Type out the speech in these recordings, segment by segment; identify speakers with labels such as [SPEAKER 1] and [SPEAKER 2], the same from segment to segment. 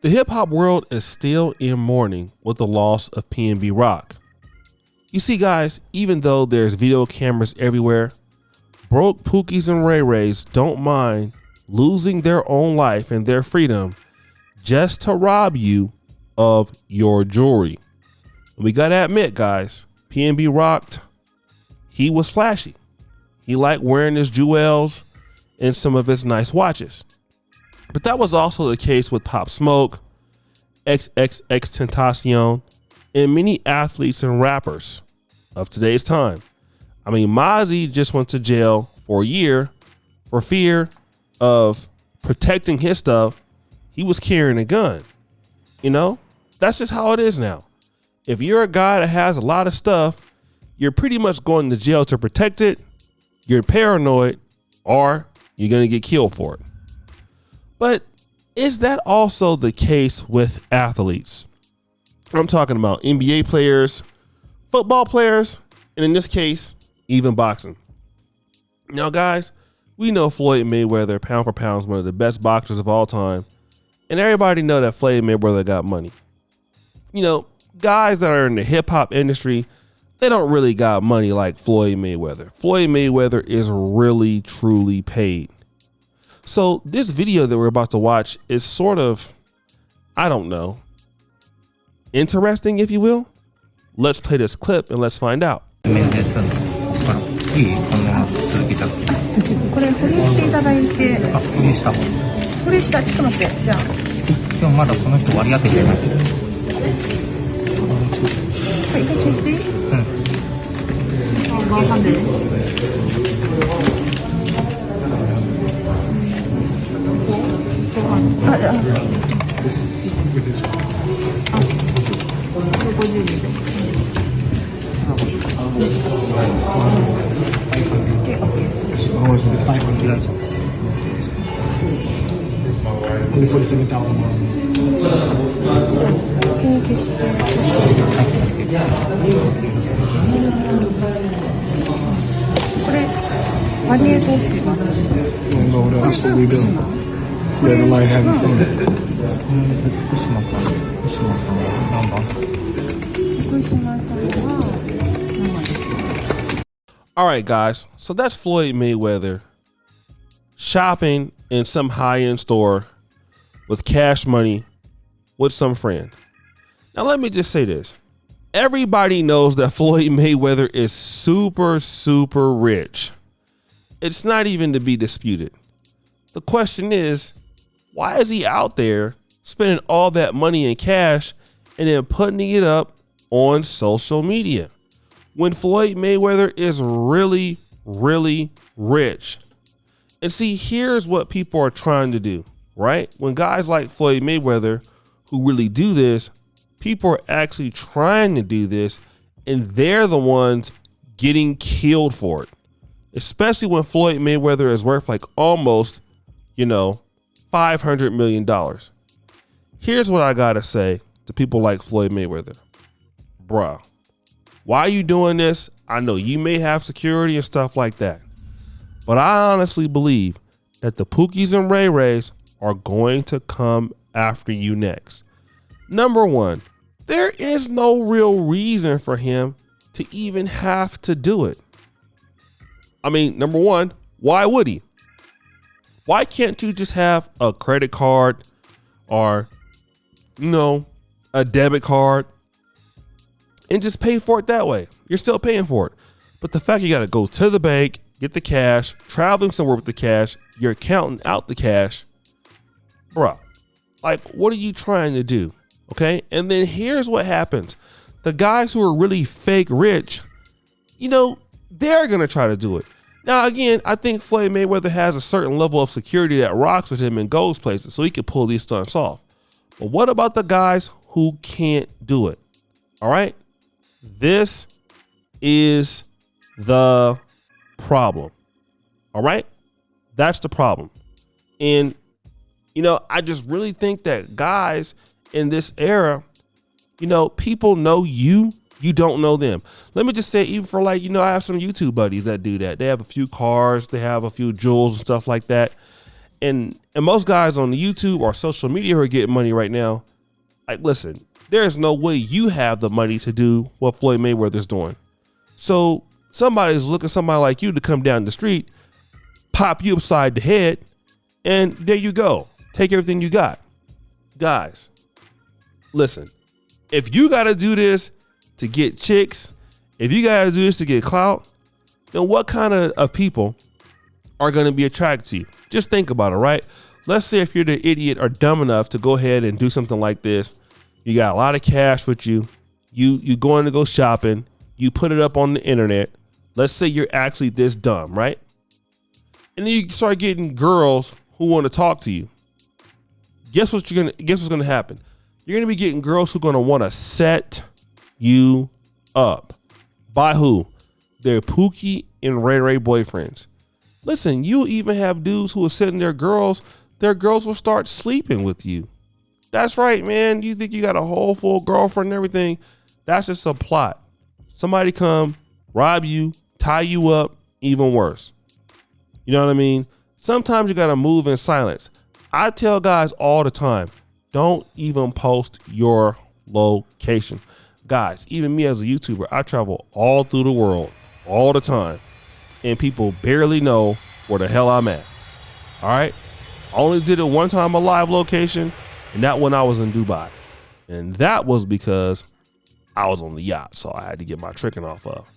[SPEAKER 1] The hip hop world is still in mourning with the loss of PNB Rock. You see, guys, even though there's video cameras everywhere, broke Pookies and Ray Rays don't mind losing their own life and their freedom just to rob you of your jewelry. We gotta admit, guys, PNB rocked. He was flashy. He liked wearing his jewels and some of his nice watches. But that was also the case with Pop Smoke, XXXTentacion, and many athletes and rappers of today's time. I mean, Mozzie just went to jail for a year for fear of protecting his stuff. He was carrying a gun. You know, that's just how it is now. If you're a guy that has a lot of stuff, you're pretty much going to jail to protect it. You're paranoid, or you're going to get killed for it. But is that also the case with athletes? I'm talking about NBA players, football players, and in this case, even boxing. Now, guys, we know Floyd Mayweather, pound for pound, is one of the best boxers of all time. And everybody know that Floyd Mayweather got money. You know, guys that are in the hip hop industry, they don't really got money like Floyd Mayweather. Floyd Mayweather is really, truly paid. So this video that we're about to watch is sort of, I don't know, interesting, if you will. Let's play this clip and let's find out.
[SPEAKER 2] これフリしていただいて。あ、フリした。フリした。ちょっと待って。じゃあ。でもまだこの人割り当ててない。はい、消していい？うん。あ、わかんない。あ、じゃあ。あ、50人で。これバリエーションします。
[SPEAKER 3] No, that's what we do. Let the light have fun.
[SPEAKER 2] 福島さん何番？福島さんは。
[SPEAKER 1] All right, guys. So that's Floyd Mayweather shopping in some high-end store with cash money with some friend. Now, let me just say this. Everybody knows that Floyd Mayweather is super, super rich. It's not even to be disputed. The question is, why is he out there spending all that money in cash and then putting it up on social media when Floyd Mayweather is really, really rich? And see, here's what people are trying to do, right? When guys like Floyd Mayweather, who really do this, people are actually trying to do this, and they're the ones getting killed for it. Especially when Floyd Mayweather is worth like almost, $500 million. Here's what I gotta say to people like Floyd Mayweather. Bruh, why are you doing this? I know you may have security and stuff like that, but I honestly believe that the Pookies and Ray Rays are going to come after you next. Number one, there is no real reason for him to even have to do it. I mean, number one, why would he? Why can't you just have a credit card or, a debit card and just pay for it that way? You're still paying for it. But the fact you got to go to the bank, get the cash, traveling somewhere with the cash, you're counting out the cash. Bruh, like, what are you trying to do? Okay. And then here's what happens. The guys who are really fake rich, they're going to try to do it. Now, again, I think Floyd Mayweather has a certain level of security that rocks with him and goes places, so he can pull these stunts off. But what about the guys who can't do it? All right. This is the problem. All right. That's the problem. And, I just really think that guys in this era, people know you don't know them. Let me just say, even for I have some YouTube buddies that do that. They have a few cars, they have a few jewels and stuff like that. and most guys on the YouTube or social media who are getting money right now, like, listen, there's no way you have the money to do what Floyd Mayweather's doing. So somebody's looking at somebody like you to come down the street, pop you upside the head, and there you go. Take everything you got. Guys, listen, if you got to do this to get chicks, if you got to do this to get clout, then what kind of people are going to be attracted to you? Just think about it, right? Let's say if you're the idiot or dumb enough to go ahead and do something like this, you got a lot of cash with you, you going to go shopping, you put it up on the internet. Let's say you're actually this dumb, right? And then you start getting girls who want to talk to you. Guess what's gonna happen? You're gonna be getting girls who are gonna want to set you up. By who? Their Pookie and Ray Ray boyfriends. Listen, you even have dudes who are sitting their girls will start sleeping with you. That's right, man. You think you got a whole full girlfriend and everything? That's just a plot. Somebody come, rob you, tie you up, even worse. You know what I mean? Sometimes you got to move in silence. I tell guys all the time, don't even post your location. Guys, even me as a YouTuber, I travel all through the world all the time, and people barely know where the hell I'm at. All right? I only did it one time, a live location, and that when I was in Dubai. And that was because I was on the yacht, so I had to get my tricking off of.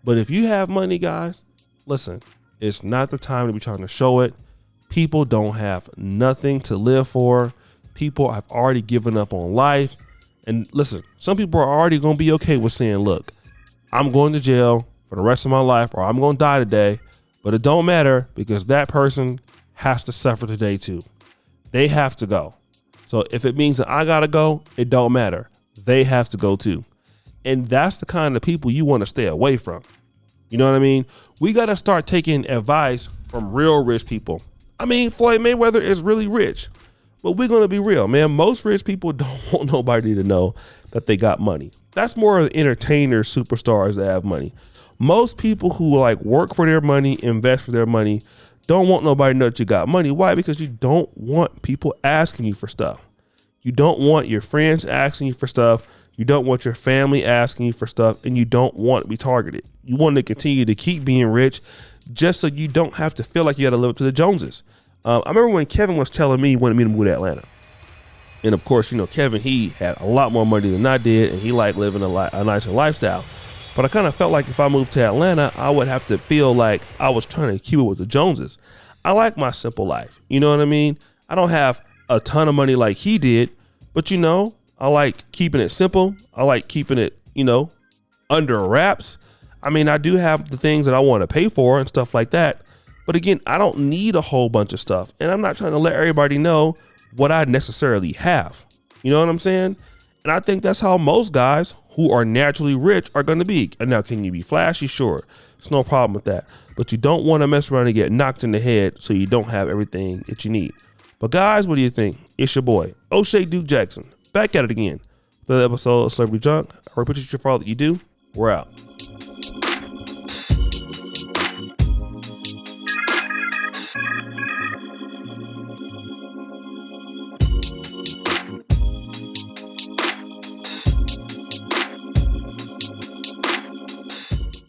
[SPEAKER 1] But if you have money, guys, listen, it's not the time to be trying to show it. People don't have nothing to live for. People have already given up on life. And listen, some people are already going to be okay with saying, look, I'm going to jail for the rest of my life, or I'm going to die today. But it don't matter, because that person has to suffer today too. They have to go. So if it means that I got to go, it don't matter. They have to go too. And that's the kind of people you want to stay away from. You know what I mean? We got to start taking advice from real rich people. I mean, Floyd Mayweather is really rich, but we're going to be real, man. Most rich people don't want nobody to know that they got money. That's more of entertainers, superstars that have money. Most people who like work for their money, invest for their money, don't want nobody to know that you got money. Why? Because you don't want people asking you for stuff. You don't want your friends asking you for stuff. You don't want your family asking you for stuff, and you don't want to be targeted. You want to continue to keep being rich just so you don't have to feel like you got to live up to the Joneses. I remember when Kevin was telling me he wanted me to move to Atlanta. And of course, you know, Kevin, he had a lot more money than I did, and he liked living a nicer lifestyle. But I kind of felt like if I moved to Atlanta, I would have to feel like I was trying to keep it with the Joneses. I like my simple life. You know what I mean? I don't have a ton of money like he did, but you know, I like keeping it simple. I like keeping it, you know, under wraps. I mean, I do have the things that I want to pay for and stuff like that. But again, I don't need a whole bunch of stuff. And I'm not trying to let everybody know what I necessarily have. You know what I'm saying? And I think that's how most guys who are naturally rich are going to be. And now, can you be flashy? Sure. There's no problem with that. But you don't want to mess around and get knocked in the head so you don't have everything that you need. But guys, what do you think? It's your boy, O'Shea Duke Jackson. Back at it again. For the episode of Celebrity Junk. I appreciate your follow that you do. We're out.